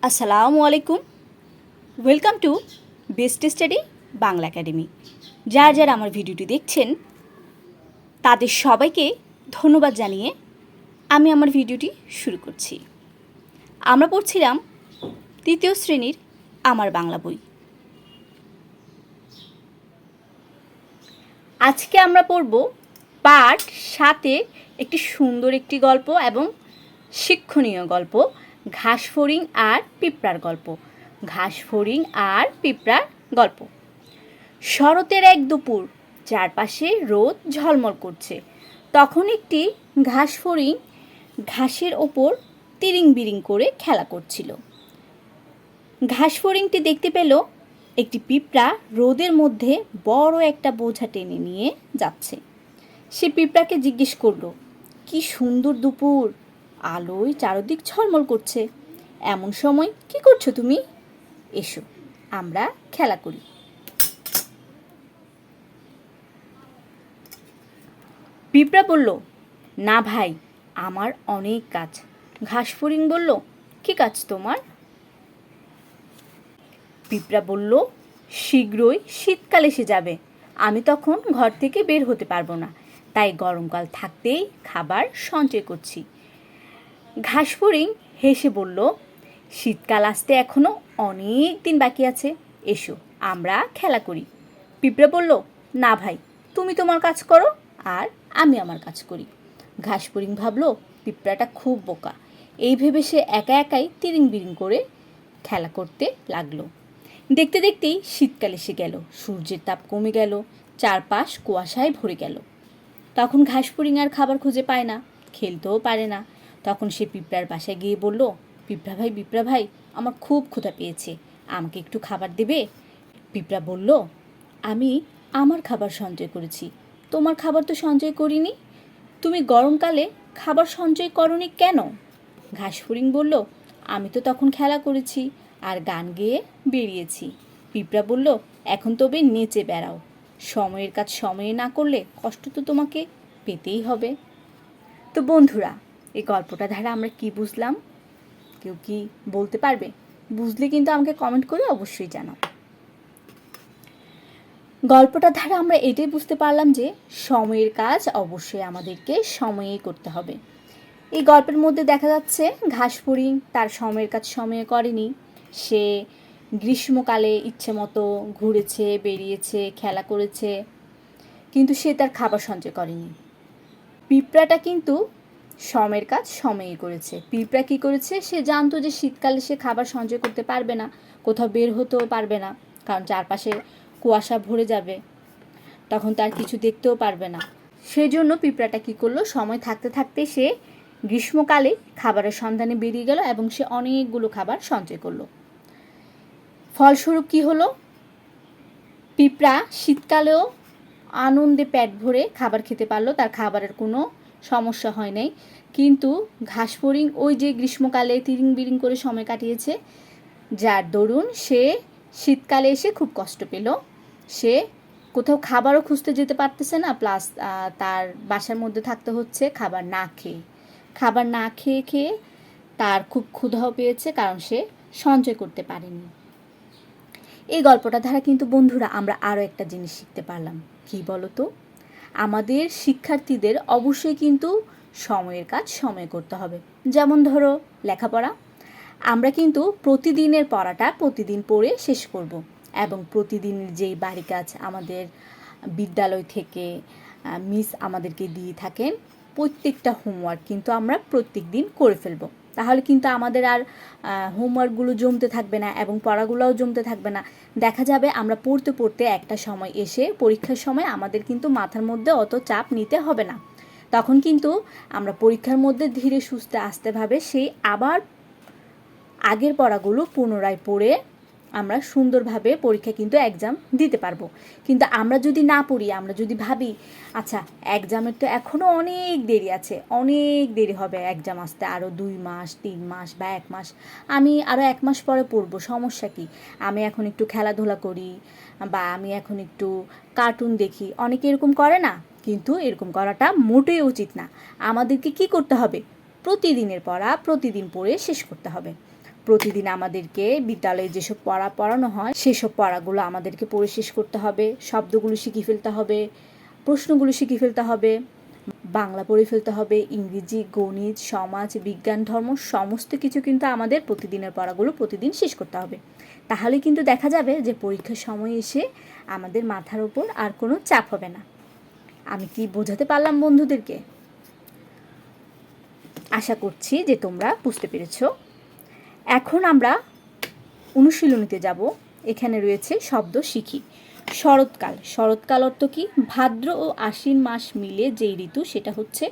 আসসালামু আলাইকুম। Welcome to best study Bangla academy. যারা আমার ভিডিওটি দেখছেন তাদের সবাইকে ধন্যবাদ জানিয়ে আমি আমার ভিডিওটি শুরু করছি। আমরা পড়ছিলাম তৃতীয় শ্রেণীর আমার বাংলা বই। আজকে আমরা পড়ব পাঠ 7-এ একটি সুন্দর একটি গল্প এবং শিক্ষণীয় গল্প, ঘাস ফড়িং আর পিঁপড়ার গল্প। ঘাস ফড়িং আর পিঁপড়ার গল্প। শরতের এক দুপুর, চারপাশে রোদ ঝলমল করছে। তখন একটি ঘাস ফড়িং ঘাসের ওপর তিরিং বিরিং করে খেলা করছিল। ঘাস ফড়িংটি দেখতে পেল একটি পিঁপড়া রোদের মধ্যে বড় একটা বোঝা টেনে নিয়ে যাচ্ছে। সে পিঁপড়াকে জিজ্ঞেস করলো, কি সুন্দর দুপুর, আলোয় চারদিক ঝলমল করছে, এমন সময় কি করছো তুমি? এসো আমরা খেলা করি। পিঁপড়া বলল, না ভাই, আমার অনেক কাজ। ঘাস ফড়িং বলল, কি কাজ তোমার? পিঁপড়া বলল, শীঘ্রই শীতকাল এসে যাবে, আমি তখন ঘর থেকে বের হতে পারবো না, তাই গরমকাল থাকতেই খাবার সঞ্চয় করছি। ঘাস ফড়িং হেসে বলল, শীতকাল আসতে এখনো অনেক দিন বাকি আছে, এসো আমরা খেলা করি। পিঁপড়া বলল, না ভাই, তুমি তোমার কাজ করো আর আমি আমার কাজ করি। ঘাস ফড়িং ভাবলো পিঁপড়াটা খুব বোকা। এই ভেবে সে একা একাই তিরিং বিরিং করে খেলা করতে লাগলো। দেখতে দেখতেই শীতকাল এসে গেল, সূর্যের তাপ কমে গেল, চারপাশ কুয়াশায় ভরে গেল। তখন ঘাস ফড়িং আর খাবার খুঁজে পায় না, খেলতেও পারে না। তখন সে পিঁপড়ার বাসায় গিয়ে বলল, পিঁপড়া ভাই, আমার খুব ক্ষুধা পেয়েছে, আমাকে একটু খাবার দেবে? পিঁপড়া বলল, আমি আমার খাবার সঞ্চয় করেছি, তোমার খাবার তো সঞ্চয় করিনি। তুমি গরমকালে খাবার সঞ্চয় করনি কেন? ঘাস ফড়িং বলল, আমি তো তখন খেলা করেছি আর গান গেয়ে বেরিয়েছি। পিঁপড়া বলল, এখন তবে নেচে বেড়াও, সময়ের কাজ সময়ে না করলে কষ্ট তো তোমাকে পেতেই হবে। তো বন্ধুরা, এই গল্পটা দ্বারা আমরা কি বুঝলাম? কেউ কি বলতে পারবে? বুঝলে কিন্তু আমাকে কমেন্ট করে অবশ্যই জানাও। গল্পটা দ্বারা আমরা এটাই বুঝতে পারলাম যে সময়ের কাজ অবশ্যই আমাদেরকে সময়েই করতে হবে। এই গল্পের মধ্যে দেখা যাচ্ছে ঘাস ফড়িং তার সময়ের কাজ সময়ে করেনি। সে গ্রীষ্মকালে ইচ্ছে মতো ঘুরেছে, বেরিয়েছে, খেলা করেছে, কিন্তু সে তার খাবার সঞ্চয় করেনি। পিঁপড়াটা কিন্তু সময়ের কাজ সময়েই করেছে। পিঁপড়া কী করেছে? সে জানতো যে শীতকালে সে খাবার সঞ্চয় করতে পারবে না, কোথাও বের হতেও পারবে না, কারণ চারপাশে কুয়াশা ভরে যাবে, তখন তার কিছু দেখতেও পারবে না। সেজন্য পিঁপড়াটা কী করলো? সময় থাকতে থাকতে সে গ্রীষ্মকালে খাবারের সন্ধানে বেরিয়ে গেল এবং সে অনেকগুলো খাবার সঞ্চয় করলো। ফলস্বরূপ কী হলো? পিঁপড়া শীতকালেও আনন্দে পেট ভরে খাবার খেতে পারলো, তার খাবারের কোনো সমস্যা হয় নাই। কিন্তু ঘাস ফড়িং ওই যে গ্রীষ্মকালে তিরিং বিরিং করে সময় কাটিয়েছে, যার দরুন সে শীতকালে এসে খুব কষ্ট পেল। সে কোথাও খাবারও খুঁজতে যেতে পারতেছে না, প্লাস তার বাসার মধ্যে থাকতে হচ্ছে খাবার না খেয়ে। খাবার না খেয়ে খেয়ে তার খুব ক্ষুধাও পেয়েছে, কারণ সে সঞ্চয় করতে পারেনি। এই গল্পটা দ্বারা কিন্তু বন্ধুরা আমরা আরও একটা জিনিস শিখতে পারলাম। কি বলো তো? আমাদের শিক্ষার্থীদের অবশ্যই কিন্তু সময়ের কাজ সময় করতে হবে। যেমন ধরো লেখাপড়া, আমরা কিন্তু প্রতিদিনের পড়াটা প্রতিদিন পড়ে শেষ করব, এবং প্রতিদিনের যেই বাড়ি কাজ আমাদের বিদ্যালয় থেকে মিস আমাদেরকে দিয়ে থাকেন, প্রত্যেকটা হোমওয়ার্ক কিন্তু আমরা প্রত্যেক দিন করে ফেলব। তাহলে কিন্তু আমাদের আর হোমওয়ার্কগুলো জমতে থাকবে না এবং পড়াগুলোও জমতে থাকবে না। দেখা যাবে আমরা পড়তে পড়তে একটা সময় এসে পরীক্ষার সময় আমাদের কিন্তু মাথার মধ্যে অত চাপ নিতে হবে না। তখন কিন্তু আমরা পরীক্ষার মধ্যে ধীরে সুস্থে আস্তেভাবে সেই আবার আগের পড়াগুলো পুনরায় পড়ে আমরা সুন্দরভাবে পরীক্ষা কিন্তু এক্সাম দিতে পারবো। কিন্তু আমরা যদি না পড়ি, আমরা যদি ভাবি আচ্ছা এক্সামের তো এখনও অনেক দেরি আছে, অনেক দেরি হবে এক্সাম আসতে, আরও 2 মাস 3 মাস বা 1 মাস, আমি আরও 1 মাস পরে পড়বো, সমস্যা কি, আমি এখন একটু খেলাধুলা করি বা আমি এখন একটু কার্টুন দেখি, অনেকে এরকম করে না। কিন্তু এরকম করাটা মোটেই উচিত না। আমাদেরকে কি করতে হবে? প্রতিদিনের পড়া প্রতিদিন পড়ে শেষ করতে হবে। প্রতিদিন আমাদেরকে বিদ্যালয়ে যেসব পড়া পড়ানো হয় সেসব পড়াগুলো আমাদেরকে পড়ে শেষ করতে হবে, শব্দগুলো শিখে ফেলতে হবে, প্রশ্নগুলো শিখে ফেলতে হবে, বাংলা পড়ে ফেলতে হবে, ইংরেজি, গণিত, সমাজ, বিজ্ঞান, ধর্ম সমস্ত কিছু কিন্তু আমাদের প্রতিদিনের পড়াগুলো প্রতিদিন শেষ করতে হবে। তাহলে কিন্তু দেখা যাবে যে পরীক্ষার সময় এসে আমাদের মাথার ওপর আর কোনো চাপ হবে না। আমি কি বোঝাতে পারলাম বন্ধুদেরকে? আশা করছি যে তোমরা বুঝতে পেরেছ। এখন আমরা অনুশীলনীতে যাব। এখানে রয়েছে শব্দ শিখি। শরৎকাল। শরৎকাল অর্থ কি? ভাদ্র ও আশ্বিন মাস মিলে যেই ঋতু সেটা হচ্ছে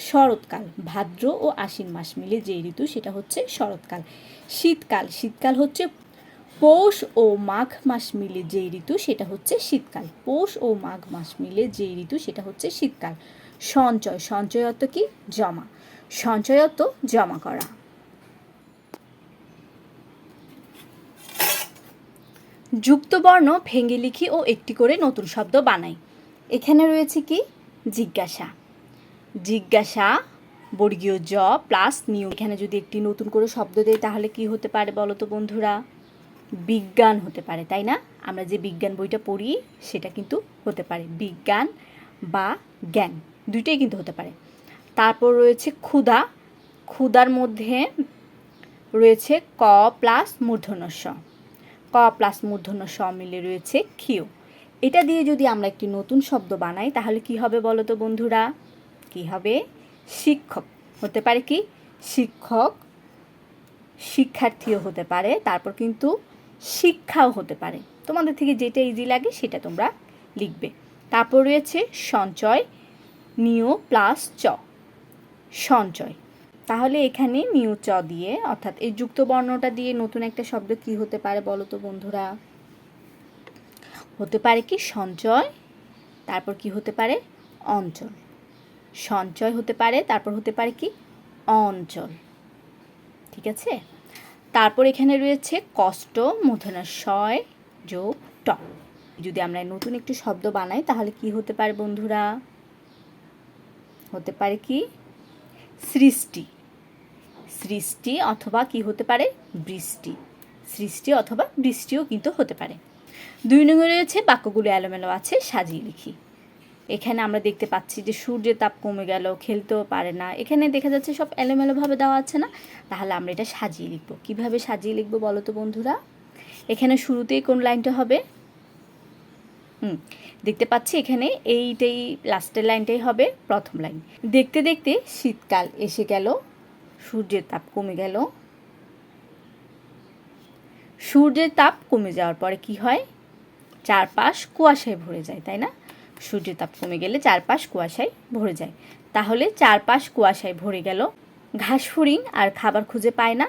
শরৎকাল। ভাদ্র ও আশ্বিন মাস মিলে যেই ঋতু সেটা হচ্ছে শরৎকাল। শীতকাল। শীতকাল হচ্ছে পৌষ ও মাঘ মাস মিলে যেই ঋতু সেটা হচ্ছে শীতকাল। পৌষ ও মাঘ মাস মিলে যেই ঋতু সেটা হচ্ছে শীতকাল। সঞ্চয়। সঞ্চয় অর্থ কি? জমা। সঞ্চয় অর্থ জমা করা। যুক্ত বর্ণ ভেঙে লিখি ও একটি করে নতুন শব্দ বানাই। এখানে রয়েছে কি? জিজ্ঞাসা। জিজ্ঞাসা বর্গীয় জ প্লাস নিউ। এখানে যদি একটি নতুন করে শব্দ দেয় তাহলে কি হতে পারে বলো তো বন্ধুরা? বিজ্ঞান হতে পারে, তাই না? আমরা যে বিজ্ঞান বইটা পড়ি সেটা কিন্তু হতে পারে বিজ্ঞান বা জ্ঞান, দুইটাই কিন্তু হতে পারে। তারপর রয়েছে ক্ষুধা। ক্ষুধার মধ্যে রয়েছে ক প্লাস মূর্ধন্য ষ। ক প্লাস মূর্ধন্য ষ মিলে রয়েছে ক্ষিয়। এটা দিয়ে যদি আমরা একটি নতুন শব্দ বানাই তাহলে কি হবে বলো তো বন্ধুরা? কি হবে? শিক্ষক হতে পারে কি? শিক্ষক, শিক্ষার্থীও হতে পারে, তারপর কিন্তু শিক্ষাও হতে পারে। তোমাদের থেকে যেটা ইজি লাগে সেটা তোমরা লিখবে। তারপর রয়েছে সঞ্চয়, নিয় প্লাস চ, সঞ্চয়। তাহলে এখানে নিউ চ দিয়ে অর্থাৎ এই যুক্ত বর্ণটা দিয়ে নতুন একটা শব্দ কি হতে পারে বলো তো বন্ধুরা? হতে পারে কি? সঞ্চয়, তারপর কি হতে পারে? অঞ্চল। সঞ্চয় হতে পারে, তারপর হতে পারে কি? অঞ্চল। ঠিক আছে? তারপর এখানে রয়েছে কষ্ট, মূর্ধন্য শয় যোগ ট। যদি আমরা নতুন একটি শব্দ বানাই তাহলে কি হতে পারে বন্ধুরা? হতে পারে কি? সৃষ্টি। সৃষ্টি অথবা কি হতে পারে? বৃষ্টি। সৃষ্টি অথবা বৃষ্টিও কিন্তু হতে পারে। 2 নম্বরে রয়েছে বাক্যগুলো এলোমেলো আছে, সাজিয়ে লিখি। এখানে আমরা দেখতে পাচ্ছি যে সূর্যের তাপ কমে গেল, খেলতেও পারে না। এখানে দেখা যাচ্ছে সব এলোমেলোভাবে দেওয়া আছে না? তাহলে আমরা এটা সাজিয়ে লিখব। কিভাবে সাজিয়ে লিখব বলো তো বন্ধুরা? এখানে শুরুতেই কোন লাইনটা হবে? দেখতে পাচ্ছি এখানে এইটাই লাস্টের লাইনটাই হবে প্রথম লাইন। দেখতে দেখতে শীতকাল এসে গেল, সূর্যের তাপ কমে গেল। সূর্যের তাপ কমে যাওয়ার পরে কি হয়? চারপাশ কুয়াশায় ভরে যায়, তাই না? সূর্যের তাপ কমে গেলে চারপাশ কুয়াশায় ভরে যায়। তাহলে চারপাশ কুয়াশায় ভরে গেল, ঘাসফড়িং আর খাবার খুঁজে পায় না,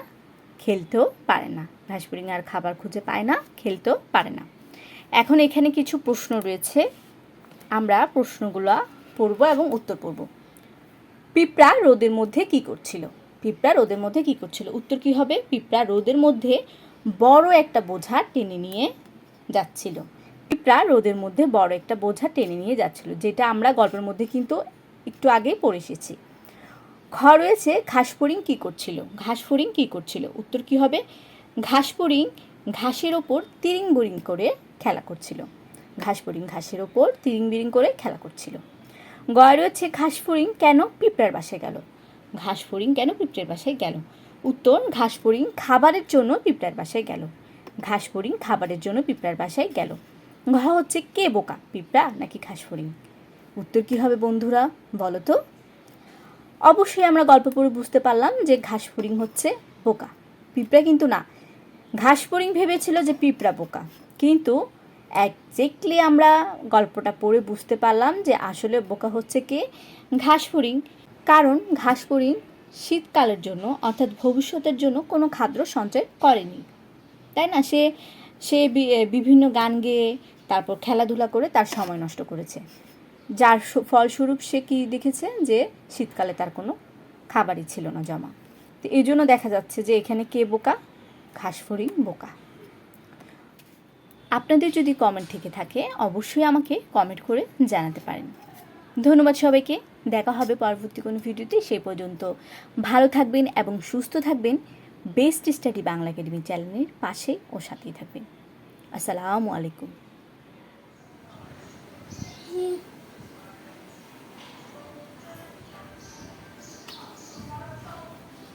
খেলতেও পারে না। ঘাসফড়িং আর খাবার খুঁজে পায় না, খেলতেও পারে না। এখন এখানে কিছু প্রশ্ন রয়েছে, আমরা প্রশ্নগুলো পড়ব এবং উত্তর পড়ব। পিঁপড়া রোদের মধ্যে কি করছিল? পিঁপড়া রোদের মধ্যে কি করছিল? উত্তর কি হবে? পিঁপড়া রোদের মধ্যে বড় একটা বোঝা টেনে নিয়ে যাচ্ছিল। পিঁপড়া রোদের মধ্যে বড় একটা বোঝা টেনে নিয়ে যাচ্ছিল, যেটা আমরা গল্পের মধ্যে কিন্তু একটু আগে পড়ে এসেছি। খ রয়েছে ঘাসফড়িং কি করছিল? ঘাসফড়িং কি করছিল? উত্তর কি হবে? ঘাসফড়িং ঘাসের ওপর তিরিং বিরিং করে খেলা করছিল। ঘাসফড়িং ঘাসের ওপর তিরিং বিরিং করে খেলা করছিল। গ রয়েছে ঘাসফড়িং কেন পিঁপড়ার বাসায় গেল? ঘাসফড়িং কেন পিঁপড়ার বাসায় গেল? উত্তর ঘাসফড়িং খাবারের জন্য পিঁপড়ার বাসায় গেল। ঘাসফড়িং খাবারের জন্য পিঁপড়ার বাসায় গেল। ঘ হচ্ছে কে বোকা, পিঁপড়া নাকি ঘাসফড়িং? উত্তর কি হবে বন্ধুরা বলো তো? অবশ্যই আমরা গল্প পড়ে বুঝতে পারলাম যে ঘাসফড়িং হচ্ছে বোকা, পিঁপড়া কিন্তু না। ঘাসফড়িং ভেবেছিল যে পিঁপড়া বোকা, কিন্তু একজ্যাক্টলি আমরা গল্পটা পড়ে বুঝতে পারলাম যে আসলে বোকা হচ্ছে কে? ঘাসফড়িং। কারণ ঘাসফড়িং শীতকালের জন্য অর্থাৎ ভবিষ্যতের জন্য কোনো খাদ্য সঞ্চয় করেনি, তাই না? সে বিভিন্ন গান গেয়ে তারপর খেলাধুলা করে তার সময় নষ্ট করেছে, যার ফলস্বরূপ সে কি দেখেছে যে শীতকালে তার কোনো খাবারই ছিল না জমা। তো এই জন্য দেখা যাচ্ছে যে এখানে কে বোকা? ঘাসফড়িং বোকা। আপনাদের যদি কমেন্ট থেকে থাকে অবশ্যই আমাকে কমেন্ট করে জানাতে পারেন। ধন্যবাদ সবাইকে। দেখা হবে পরবর্তী কোনো ভিডিওতে। সেই পর্যন্ত ভালো থাকবেন এবং সুস্থ থাকবেন। বেস্ট স্টাডি বাংলা একাডেমি চ্যানেলের পাশে ও সাথেই থাকবেন। আসসালামু আলাইকুম।